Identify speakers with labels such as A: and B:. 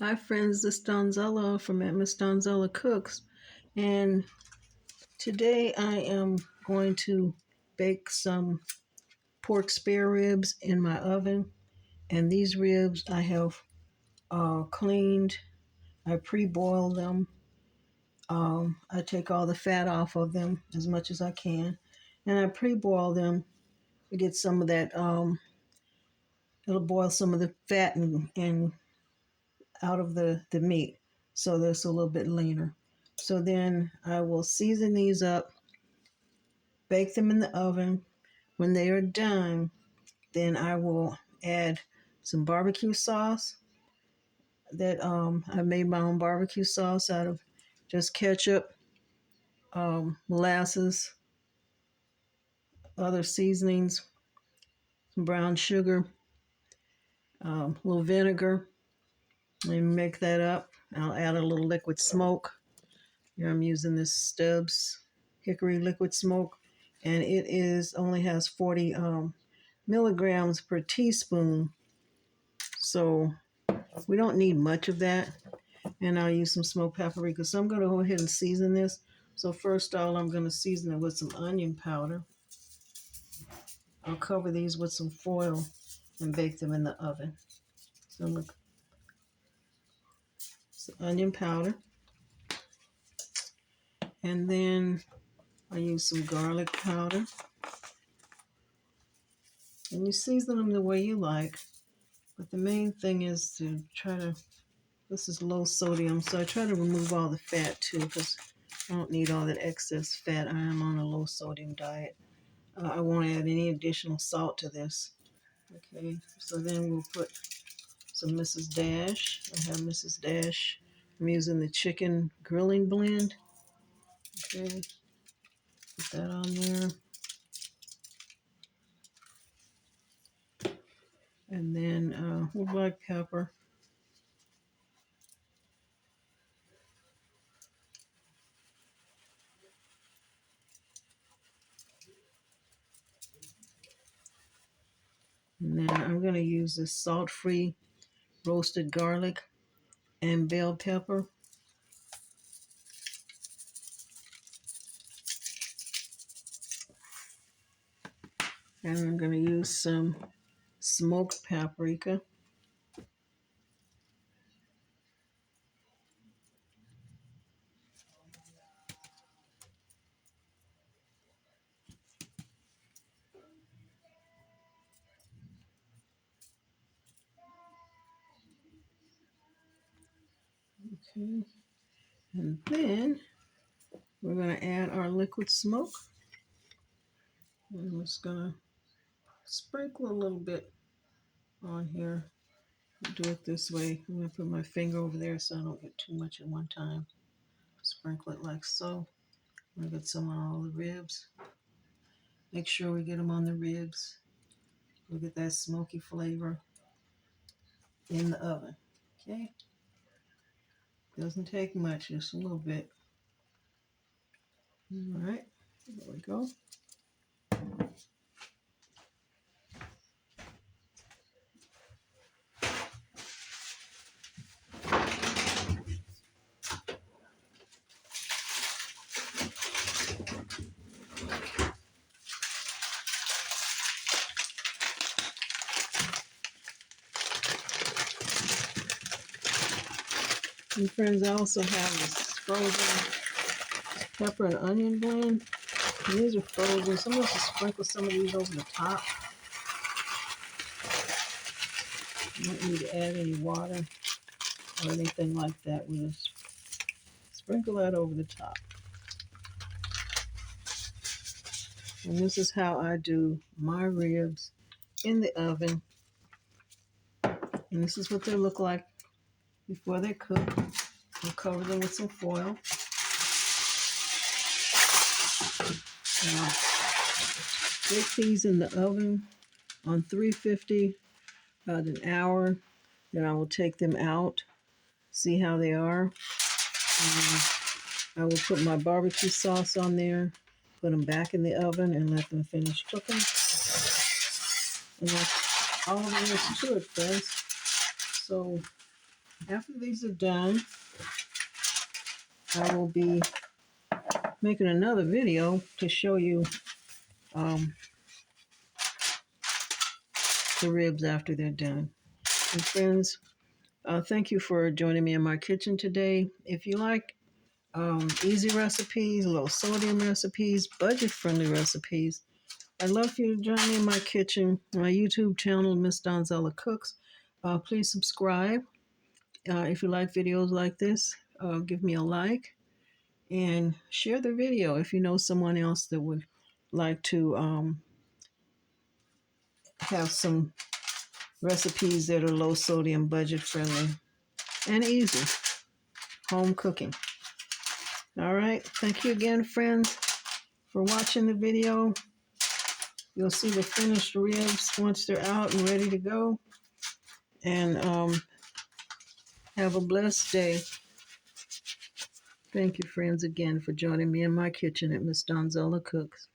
A: Hi friends, this is Donzella from Ms Donzella Cooks, and today I am going to bake some pork spare ribs in my oven. And these ribs I have cleaned. I pre-boil them. I take all the fat off of them as much as I can, and I pre-boil them to get some of that. It'll boil some of the fat and out of the meat, so that it's a little bit leaner. So then I will season these up, bake them in the oven. When they are done, then I will add some barbecue sauce that I made my own barbecue sauce out of just ketchup, molasses, other seasonings, some brown sugar, a little vinegar, and make that up. I'll add a little liquid smoke. Here I'm using this Stubbs hickory liquid smoke, and it is only has 40 milligrams per teaspoon. So we don't need much of that. And I'll use some smoked paprika. So I'm going to go ahead and season this. So first of all, I'm going to season it with some onion powder. I'll cover these with some foil and bake them in the oven. So look, some onion powder. And then I use some garlic powder. And you season them the way you like. But the main thing is to try to, this is low sodium, so I try to remove all the fat too, because I don't need all that excess fat. I am on a low sodium diet. I won't add any additional salt to this. Okay, so then we'll put some Mrs. Dash. I have Mrs. Dash. I'm using the chicken grilling blend. Okay, put that on there. And then black pepper. And then I'm going to use this salt-free roasted garlic and bell pepper. And I'm going to use some smoked paprika. Okay. And then we're going to add our liquid smoke. I'm just going to sprinkle a little bit on here. Do it this way. I'm going to put my finger over there so I don't get too much at one time. Sprinkle it like so. I'm going to get some on all the ribs. Make sure we get them on the ribs. We'll get that smoky flavor in the oven. Okay? Doesn't take much, just a little bit. All right, there we go. And friends, I also have this frozen pepper and onion blend. And these are frozen. So I'm going to sprinkle some of these over the top. You don't need to add any water or anything like that. We'll just sprinkle that over the top. And this is how I do my ribs in the oven. And this is what they look like before they're cooked. I'll cover them with some foil. And I'll bake these in the oven on 350 about an hour. Then I will take them out, see how they are. And I will put my barbecue sauce on there, put them back in the oven, and let them finish cooking. And that's all there is to it, friends. So After these are done, I will be making another video to show you um, the ribs after they're done. And friends, thank you for joining me in my kitchen today. If you like easy recipes, low sodium recipes, budget friendly recipes, I'd love for you to join me in my kitchen, my YouTube channel, Ms Donzella Cooks. Please subscribe. If you like videos like this, give me a like and share the video if you know someone else that would like to have some recipes that are low sodium, budget friendly, and easy home cooking. All right. Thank you again, friends, for watching the video. You'll see the finished ribs once they're out and ready to go. And have a blessed day. Thank you, friends, again for joining me in my kitchen at Ms Donzella Cooks.